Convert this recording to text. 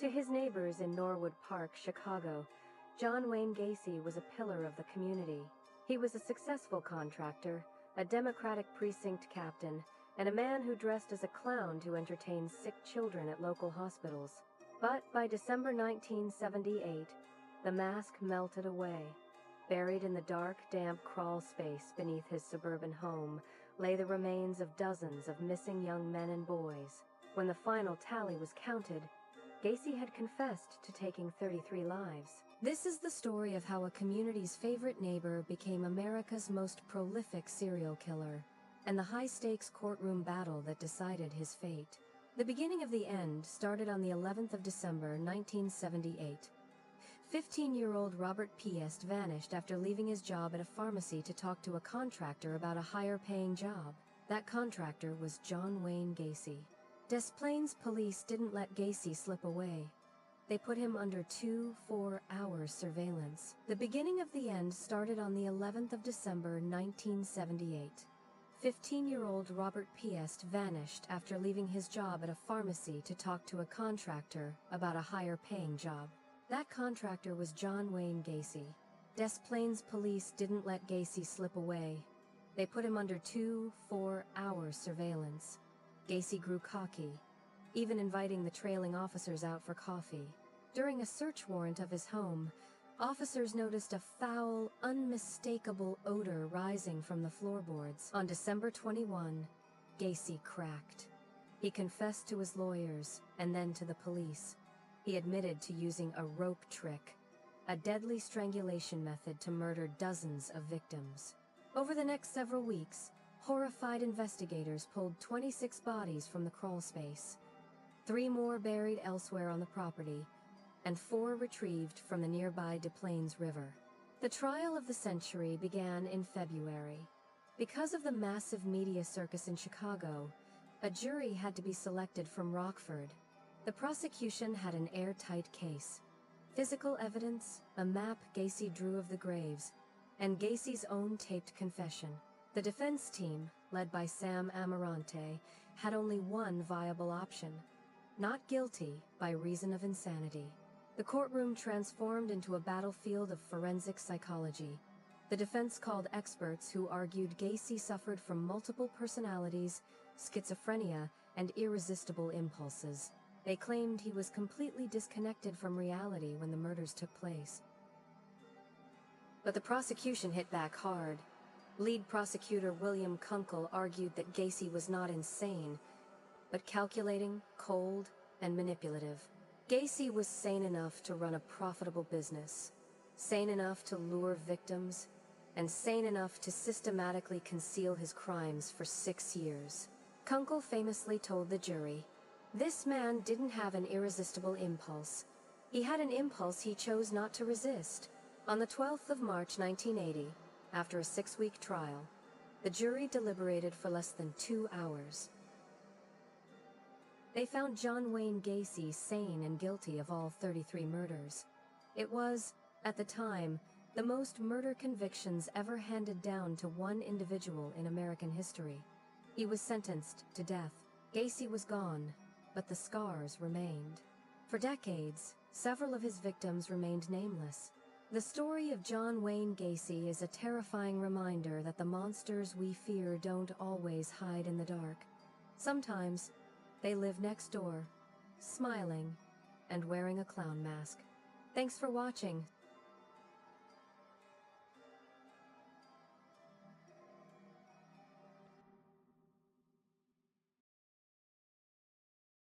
To his neighbors in Norwood Park, Chicago, John Wayne Gacy was a pillar of the community. He was a successful contractor, a Democratic precinct captain, and a man who dressed as a clown to entertain sick children at local hospitals. But by December 1978, the mask melted away. Buried in the dark, damp crawl space beneath his suburban home lay the remains of dozens of missing young men and boys. When the final tally was counted, Gacy had confessed to taking 33 lives. This is the story of how a community's favorite neighbor became America's most prolific serial killer, and the high-stakes courtroom battle that decided his fate. The beginning of the end started on the 11th of December, 1978. 15-year-old Robert Piest vanished after leaving his job at a pharmacy to talk to a contractor about a higher-paying job. That contractor was John Wayne Gacy. Des Plaines police didn't let Gacy slip away. They put him under 24-hour surveillance. The beginning of the end started on the 11th of December, 1978. 15-year-old Robert Piest vanished after leaving his job at a pharmacy to talk to a contractor about a higher-paying job. That contractor was John Wayne Gacy. Des Plaines police didn't let Gacy slip away. They put him under 24-hour surveillance. Gacy grew cocky, even inviting the trailing officers out for coffee. During a search warrant of his home, officers noticed a foul, unmistakable odor rising from the floorboards. On December 21, Gacy cracked. He confessed to his lawyers and then to the police. He admitted to using a rope trick, a deadly strangulation method to murder dozens of victims. Over the next several weeks, horrified investigators pulled 26 bodies from the crawl space, 3 more buried elsewhere on the property, and 4 retrieved from the nearby Des Plaines River. The trial of the century began in February. Because of the massive media circus in Chicago, a jury had to be selected from Rockford. The prosecution had an airtight case: physical evidence, a map Gacy drew of the graves, and Gacy's own taped confession. The defense team, led by Sam Amarante, had only one viable option: not guilty by reason of insanity. The courtroom transformed into a battlefield of forensic psychology. The defense called experts who argued Gacy suffered from multiple personalities, schizophrenia, and irresistible impulses. They claimed he was completely disconnected from reality when the murders took place. But the prosecution hit back hard. Lead prosecutor William Kunkel argued that Gacy was not insane, but calculating, cold, and manipulative. Gacy was sane enough to run a profitable business, sane enough to lure victims, and sane enough to systematically conceal his crimes for 6 years. Kunkel famously told the jury, "This man didn't have an irresistible impulse. He had an impulse he chose not to resist." On the 12th of March 1980, after a 6-week trial, the jury deliberated for less than 2 hours. They found John Wayne Gacy sane and guilty of all 33 murders. It was, at the time, the most murder convictions ever handed down to one individual in American history. He was sentenced to death. Gacy was gone, but the scars remained. For decades, several of his victims remained nameless. The story of John Wayne Gacy is a terrifying reminder that the monsters we fear don't always hide in the dark. Sometimes, they live next door, smiling and wearing a clown mask. Thanks for watching.